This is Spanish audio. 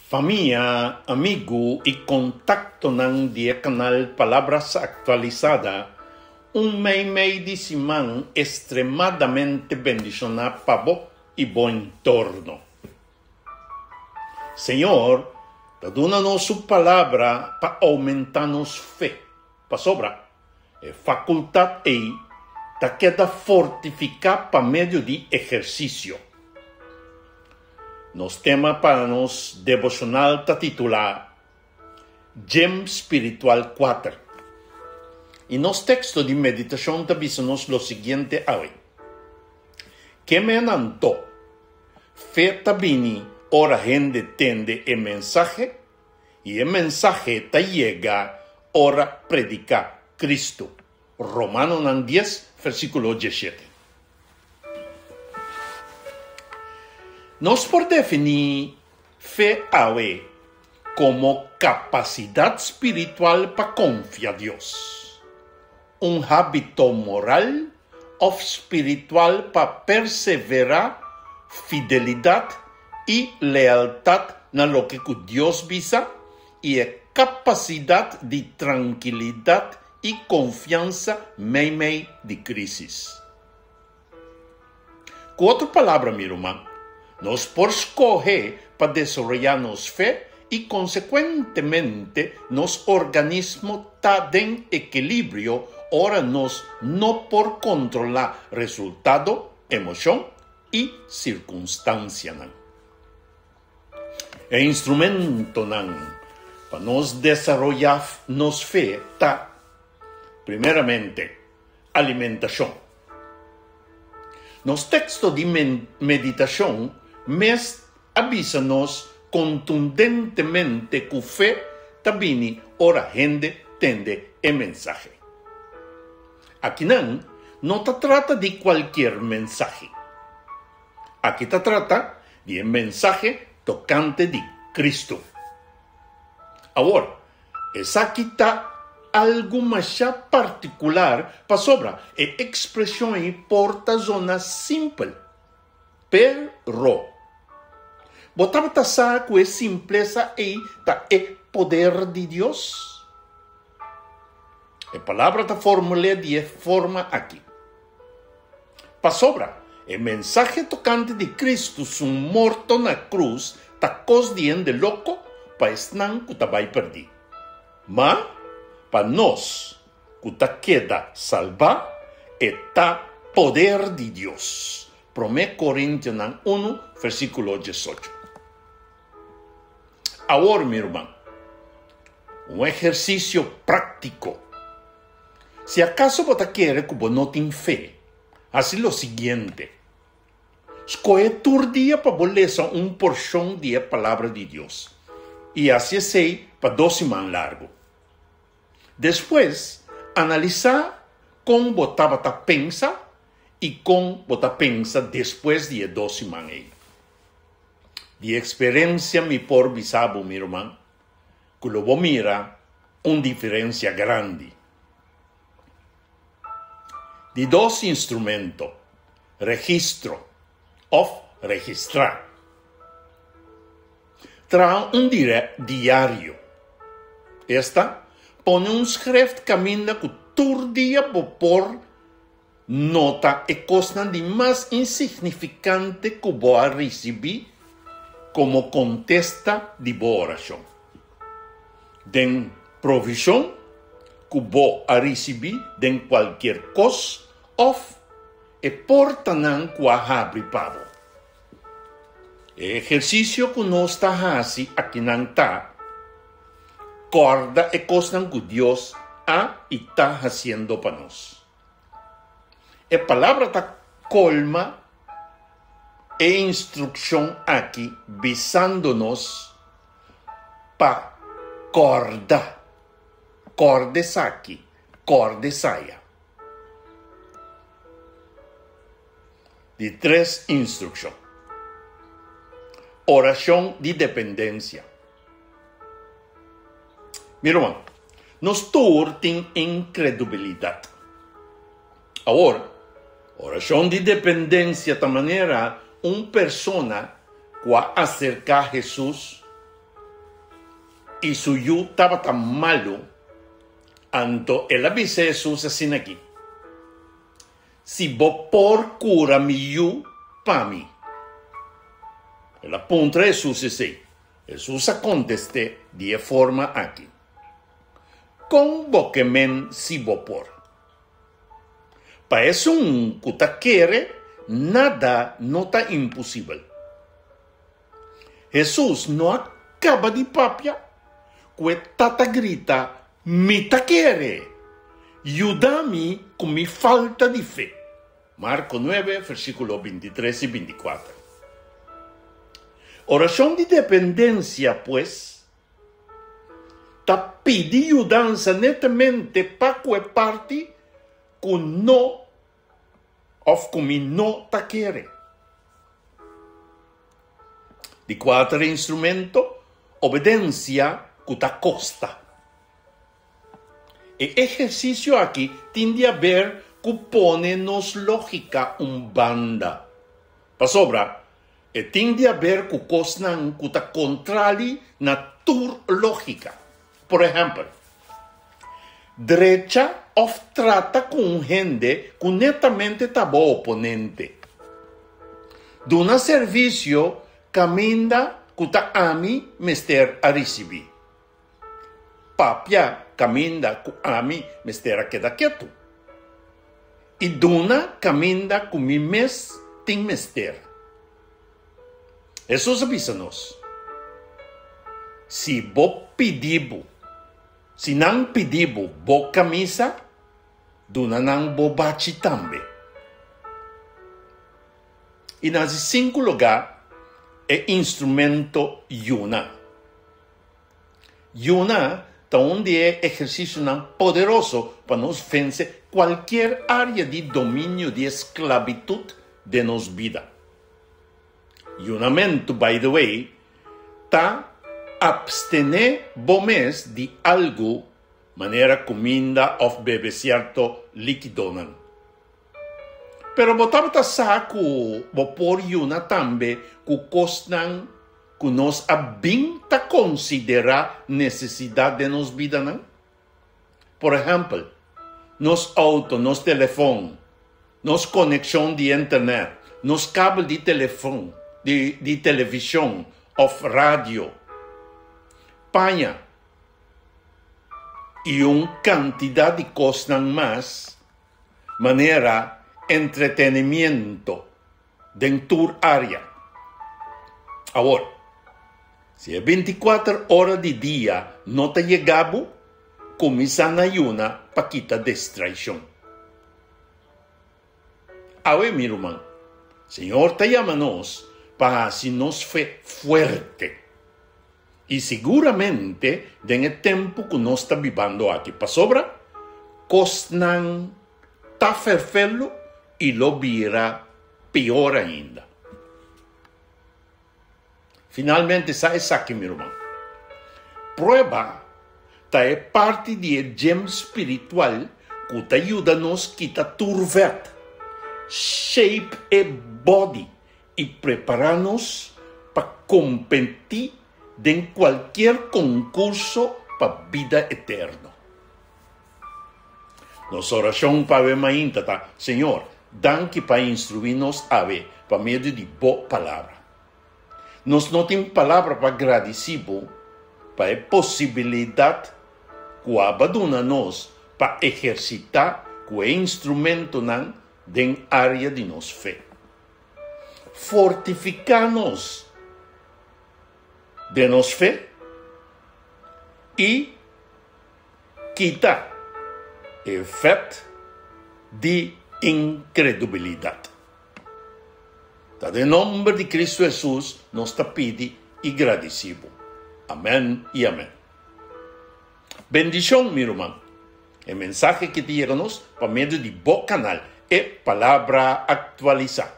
Familia, amigo y contacto ng dia canal Palabras Actualizada, un may di simang extremadamente bendicionado pabo y buen torno. Señor, dadúnanos su palabra para aumentarnos fe, para sobra, facultad ta queda fortificar para medio de ejercicio. Nos tema para nos devocional ta titular Gem Espiritual 4. Y nos texto de meditación te avisanos lo siguiente hoy. Que me anantó, fe tabini, ora gente tende el mensaje, y el mensaje te llega, ora predica Cristo. Romanos 10, versículo 17. Nos por definir fe awe como capacidad espiritual para confiar a Dios, un hábito moral o espiritual para perseverar, fidelidad y lealtad en lo que Dios visa y capacidad de tranquilidad y confianza meio de crisis. Con otra palabra, mi hermano, nos por escoger para desarrollarnos fe y consecuentemente nos organismo está en equilibrio, ahora nos no por controlar resultado, emoción y circunstancia. El instrumento para nos desarrollar nos fe está primeramente alimentación. Nos textos de meditación mes avísanos contundentemente que fe tabini ora gente tende el mensaje. Aquí no te trata de cualquier mensaje. Aquí te trata de un mensaje tocante de Cristo. Ahora, es aquí está algo más particular para sobra e expresión y porta zona simple. Pero botava tasar com a simpleza e poder de Deus. A palavra da fórmula de forma aqui. Para sobra, o mensaje tocante de Cristo, su morto na cruz, ta cosdien de louco, para esnan que ta vai perder. Mas, para nós, que ta queda salvar, está poder de Deus. 1 Corintios 1, versículo 18. Ahora, mi hermano, un ejercicio práctico. Si acaso vos quiere que vos no tengas fe, haz lo siguiente. Escoge tu día para vos leer un porción de la palabra de Dios. Y así es para 2 semanas largo. Después, analiza cómo vos pensa y cómo vos pensa después de 2 semanas. De experiencia mi por bisabo, mi hermano, que lo mira una diferencia grande. De 2 instrumentos, registro o registrar. Trae un diario. Esta pone un script camina que todo día por nota e cosa de más insignificante que voy a recibir como contesta de boa oración. Den provisión que voy a recibir de cualquier cosa of e portanan que abre pavo. El ejercicio que nos está así aquí está corda e cosa que Dios ha y está haciendo para nos. La palabra está colma e instrucción aquí visándonos para corda. Cordes aquí, cordes allá. De 3 instrucciones. Oración de dependencia. Mi hermano, nos torten incredulidad. Ahora, oración de dependencia de manera una persona que acerca a Jesús y su yu estaba tan malo, anto el avise Jesús así aquí. Si vos por cura mi yu pa mi. El punto de Jesús es así. Jesús conteste de forma aquí. Con boquemen si vos por. Para eso un cuta quiere, nada no está imposible. Jesús no acaba de papia, que tata grita, mi ta quiere, ayúdame con mi falta de fe. Marco 9, versículos 23 y 24. Oración de dependencia, pues, ta pide ayudanza netamente para que parte con no, of con mi no ta quiere. De cuatro instrumento, obediencia que ta costa. El ejercicio aquí tiende a ver que pone-nos lógica banda. Para sobra, tiende a ver que cosnan que ta contrari natur lógica. Por ejemplo, derecha of trata con gente que netamente taba oponente. De un servicio camina que ta ami mester a recibir. Papia camina que ami mester a queda quieto. Y duna camina que mi mes tin mester. Eso avísanos. Si bo pidibo, si nan pidibo bo camisa, duna nan bo bachi tambe. Y en ese 5 lugar, el instrumento yuna. Yuna donde es ejercicio tan poderoso para nos vencer cualquier área de dominio de esclavitud de nos vida. Yunamento, by the way, ta abstener bomes de algo, manera comida o bebe cierto liquidonan. Pero botamos saco por yuna también que costan que nos abinta considera necesidad de nos vida, ¿no? Por ejemplo, nos auto, nos teléfono, nos conexión de internet, nos cable de teléfono, de televisión, o radio, paña y una cantidad de cosas más, manera entretenimiento dentro del área. Ahora, si es 24 horas de día no te llegaba, comienzan a ayunar para quitar distracción. Ahora, mi hermano, Señor te llamanos para hacernos fe fuerte. Y seguramente, en el tiempo que nos está viviendo aquí para sobra, cosnan ta ferfelo y lo vira peor ainda. Finalmente, ¿sabes aquí, mi hermano? Prueba es parte del gem espiritual que te ayuda a nos quitar turvet, shape el body y prepararnos para competir en cualquier concurso para vida eterna. Nuestra oración para ver mañana, Señor, dan que para instruirnos a ver para medio de boa palabra. Nos no tem palavra para agradecido para a possibilidade que abandona nos para exercitar o instrumento nan den área de nos fé. Fortificar-nos de nos fé e quitar efeito de incredulidade. En nombre de Cristo Jesús nos te pide y agradecido. Amén y amén. Bendición, mi hermano. El mensaje que te llegamos por medio de Bo Canal es Palabra Actualizada.